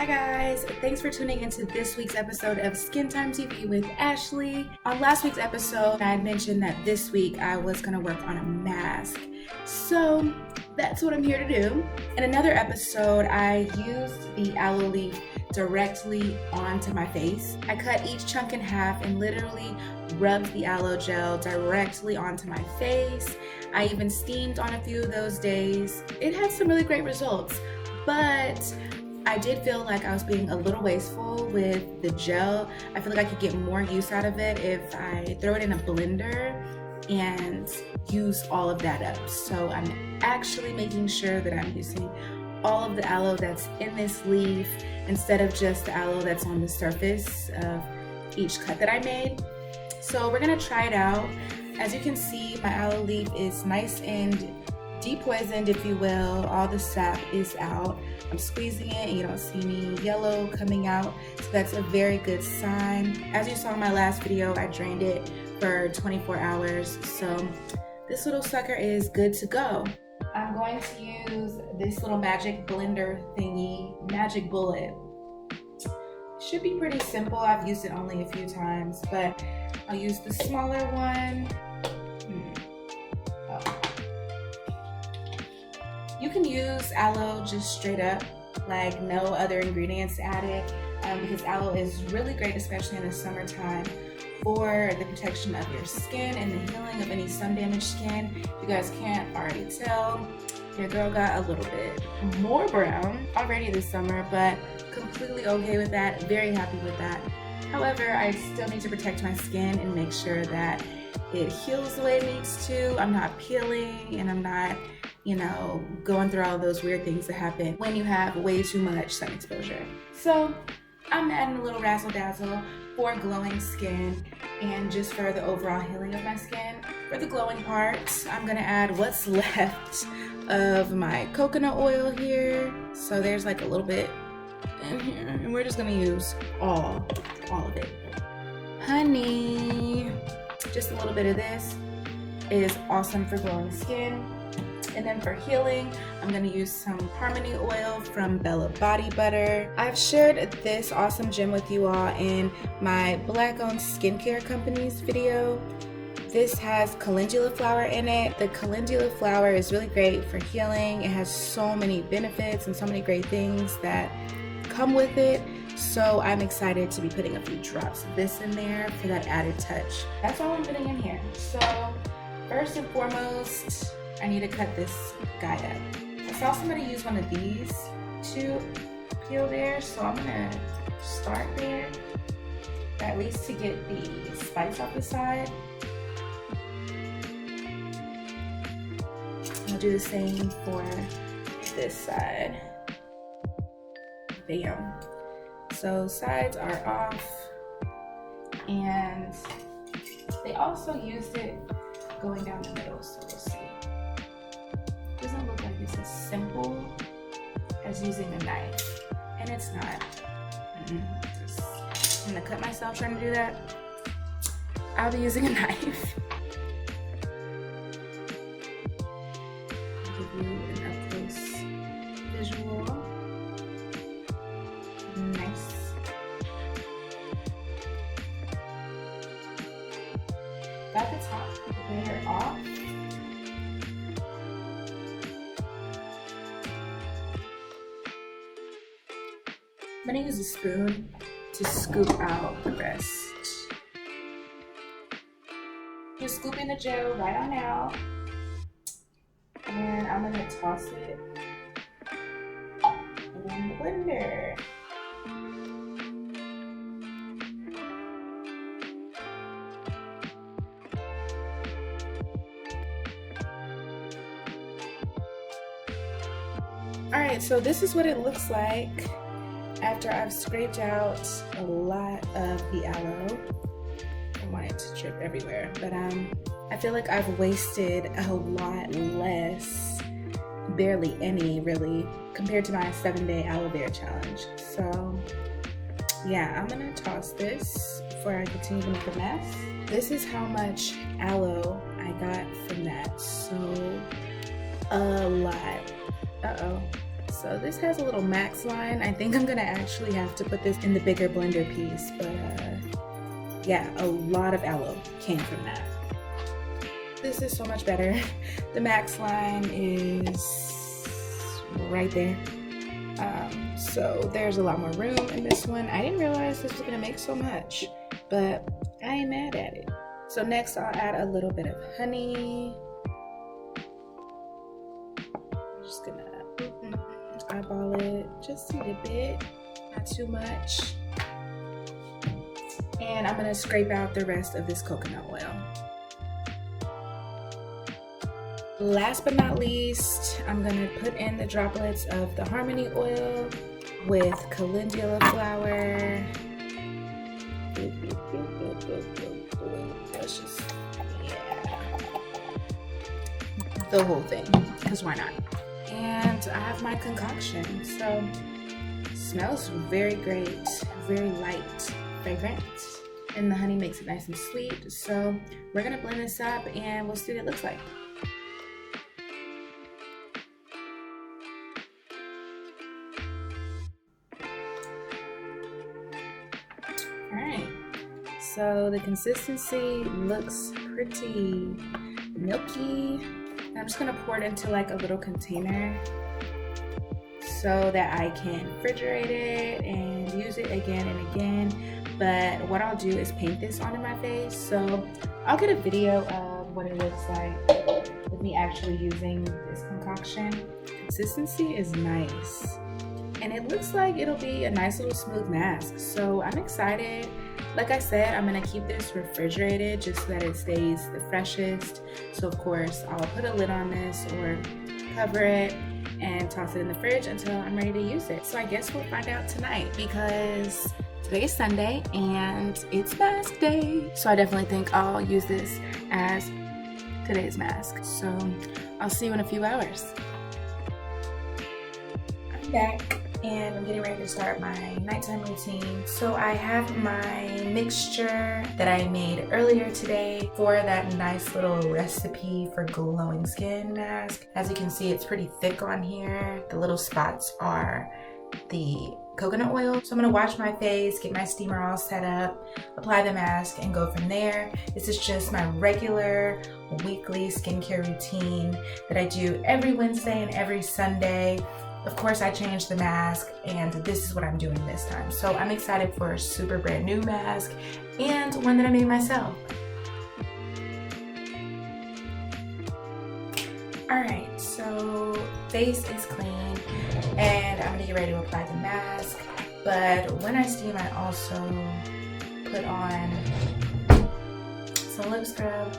guys, thanks for tuning into this week's episode of Skin Time TV with Ashley. On last week's episode, I had mentioned that this week I was going to work on a mask. So that's what I'm here to do. In another episode, I used the aloe leaf directly onto my face. I cut each chunk in half and literally rubbed the aloe gel directly onto my face. I even steamed on a few of those days. It had some really great results, but I did feel like I was being a little wasteful with the gel. I feel like I could get more use out of it if I throw it in a blender and use all of that up. So I'm actually making sure that I'm using all of the aloe that's in this leaf instead of just the aloe that's on the surface of each cut that I made. So we're gonna try it out. As you can see, my aloe leaf is nice and depoisoned, if you will. All the sap is out. I'm squeezing it and you don't see any yellow coming out, so that's a very good sign. As you saw in my last video, I drained it for 24 hours, so this little sucker is good to go. I'm going to use this little magic blender thingy, Magic Bullet. Should be pretty simple. I've used it only a few times, but I'll use the smaller one. You can use aloe just straight up, like no other ingredients added, because aloe is really great, especially in the summertime, for the protection of your skin and the healing of any sun-damaged skin. If you guys can't already tell, your girl got a little bit more brown already this summer, but completely okay with that, very happy with that. However, I still need to protect my skin and make sure that it heals the way it needs to. I'm not peeling and I'm not, going through all those weird things that happen when you have way too much sun exposure. So I'm adding a little razzle dazzle for glowing skin and just for the overall healing of my skin. For the glowing part, I'm gonna add what's left of my coconut oil here. So there's like a little bit in here, and we're just gonna use all of it. Honey, just a little bit of this is awesome for glowing skin. And then for healing, I'm gonna use some Harmony oil from Bella Body Butter. I've shared this awesome gem with you all in my Black-owned skincare company's video. This has calendula flower in it. The calendula flower is really great for healing. It has so many benefits and so many great things that come with it. So I'm excited to be putting a few drops of this in there for that added touch. That's all I'm putting in here. So first and foremost, I need to cut this guy up. I saw somebody use one of these to peel there, so I'm gonna start there, at least to get the spice off the side. I'll do the same for this side. Bam. So sides are off, and they also used it going down the middle, so we'll see. Doesn't look like it's as simple as using a knife, and it's not. I'm gonna cut myself trying to do that. I'll be using a knife. I'll give you an up close visual. Nice. Got the top layer off. I'm gonna use a spoon to scoop out the rest. Just scooping the gel right on out, and I'm gonna toss it in the blender. All right, so this is what it looks like after I've scraped out a lot of the aloe. I want it to drip everywhere, but I feel like I've wasted a lot less, barely any really, compared to my 7-day aloe vera challenge. So yeah, I'm gonna toss this before I continue to make a mess. This is how much aloe I got from that. So a lot. So this has a little max line. I think I'm gonna actually have to put this in the bigger blender piece, but yeah, a lot of aloe came from that. This is so much better. The max line is right there. So there's a lot more room in this one. I didn't realize this was gonna make so much, but I ain't mad at it. So next I'll add a little bit of honey. I'm just gonna eyeball it just a little bit, not too much. And I'm gonna scrape out the rest of this coconut oil. Last but not least, I'm gonna put in the droplets of the Harmony oil with calendula flower. Let's just, yeah, the whole thing, because why not? And I have my concoction, so smells very great, very light, fragrant, and the honey makes it nice and sweet. So we're gonna blend this up and we'll see what it looks like. Alright, so the consistency looks pretty milky. I'm just gonna pour it into like a little container so that I can refrigerate it and use it again and again. But what I'll do is paint this onto my face. So I'll get a video of what it looks like with me actually using this concoction. Consistency is nice. And it looks like it'll be a nice little smooth mask. So I'm excited. Like I said, I'm gonna keep this refrigerated just so that it stays the freshest. So of course, I'll put a lid on this or cover it and toss it in the fridge until I'm ready to use it. So I guess we'll find out tonight because today is Sunday and it's mask day. So I definitely think I'll use this as today's mask. So I'll see you in a few hours. I'm back and I'm getting ready to start my nighttime routine. So I have my mixture that I made earlier today for that nice little recipe for glowing skin mask. As you can see, it's pretty thick on here. The little spots are the coconut oil. So I'm gonna wash my face, get my steamer all set up, apply the mask, and go from there. This is just my regular weekly skincare routine that I do every Wednesday and every Sunday. Of course, I changed the mask and this is what I'm doing this time. So I'm excited for a super brand new mask and one that I made myself. Alright, so face is clean and I'm gonna get ready to apply the mask. But when I steam, I also put on some lip scrub.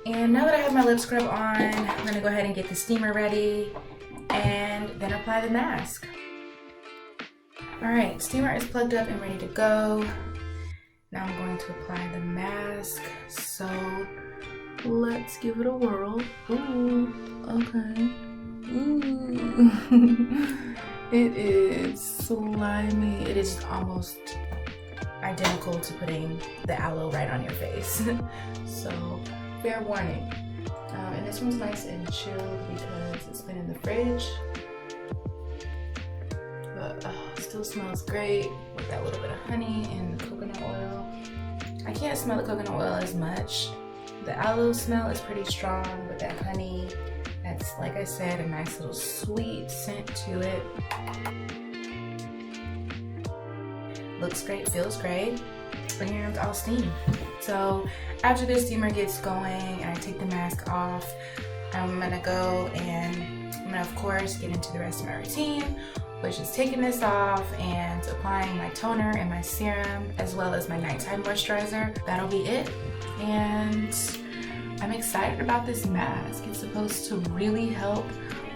And now that I have my lip scrub on, I'm gonna go ahead and get the steamer ready and then apply the mask. Alright, steamer is plugged up and ready to go. Now I'm going to apply the mask. So let's give it a whirl. Ooh, okay. Ooh. It is slimy. It is almost identical to putting the aloe right on your face. So fair warning. And this one's nice and chilled because it's been in the fridge. But it still smells great with that little bit of honey and the coconut oil. I can't smell the coconut oil as much. The aloe smell is pretty strong, but that honey, that's, like I said, a nice little sweet scent to it. Looks great, feels great, and I'll steam. So after the steamer gets going and I take the mask off, I'm gonna go and I'm gonna, of course, get into the rest of my routine, which is taking this off and applying my toner and my serum, as well as my nighttime moisturizer. That'll be it. And I'm excited about this mask. It's supposed to really help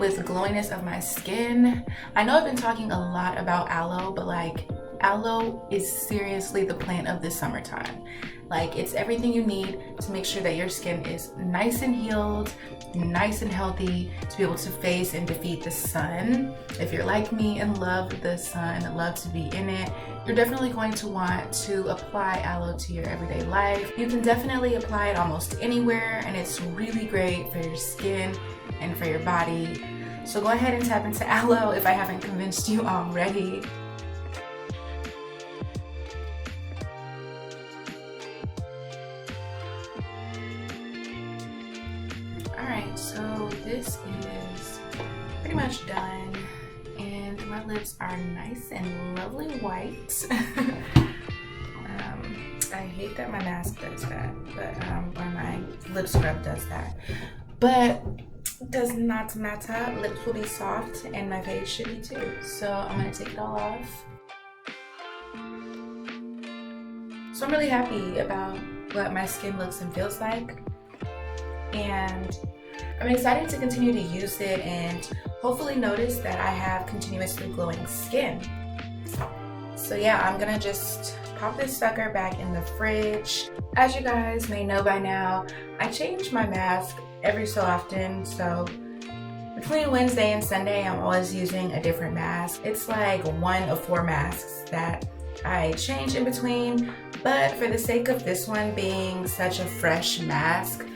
with the glowiness of my skin. I know I've been talking a lot about aloe, but like, aloe is seriously the plant of the summertime. Like, it's everything you need to make sure that your skin is nice and healed, nice and healthy to be able to face and defeat the sun. If you're like me and love the sun, love to be in it, you're definitely going to want to apply aloe to your everyday life. You can definitely apply it almost anywhere, and it's really great for your skin and for your body. So go ahead and tap into Aloe if I haven't convinced you already. Alright, so this is pretty much done, and my lips are nice and lovely white. I hate that my mask does that, but or my lip scrub does that, but does not matter. Lips will be soft and my face should be too. So I'm gonna take it all off. So I'm really happy about what my skin looks and feels like, and I'm excited to continue to use it and hopefully notice that I have continuously glowing skin. So yeah, I'm gonna just pop this sucker back in the fridge. As you guys may know by now, I change my mask every so often, so between Wednesday and Sunday I'm always using a different mask. It's like one of 4 masks that I change in between, but for the sake of this one being such a fresh mask,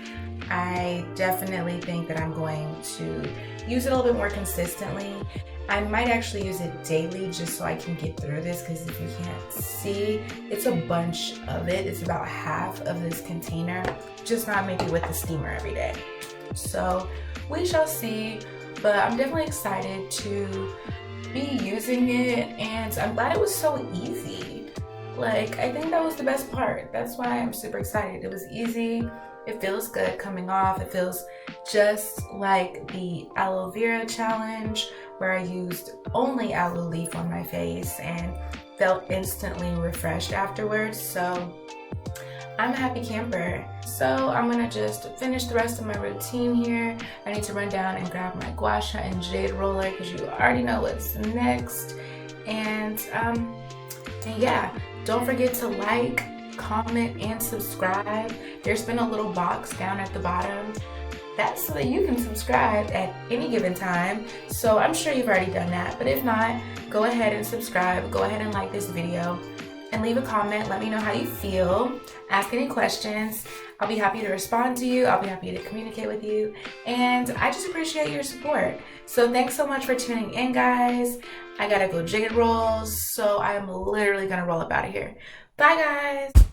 I definitely think that I'm going to use it a little bit more consistently. I might actually use it daily just so I can get through this, because if you can't see, it's a bunch of it. It's about half of this container, just not maybe with the steamer every day. So we shall see, but I'm definitely excited to be using it, and I'm glad it was so easy. Like, I think that was the best part. That's why I'm super excited. It was easy. It feels good coming off. It feels just like the Aloe Vera challenge, where I used only aloe leaf on my face and felt instantly refreshed afterwards. So I'm a happy camper. So I'm gonna just finish the rest of my routine here. I need to run down and grab my gua sha and jade roller, because you already know what's next. And yeah, don't forget to like, comment, and subscribe. There's been a little box down at the bottom. That's so that you can subscribe at any given time. So I'm sure you've already done that, but if not, go ahead and subscribe. Go ahead and like this video and leave a comment. Let me know how you feel. Ask any questions. I'll be happy to respond to you. I'll be happy to communicate with you. And I just appreciate your support. So thanks so much for tuning in, guys. I gotta go jigget rolls, so I am literally gonna roll up out of here. Bye, guys.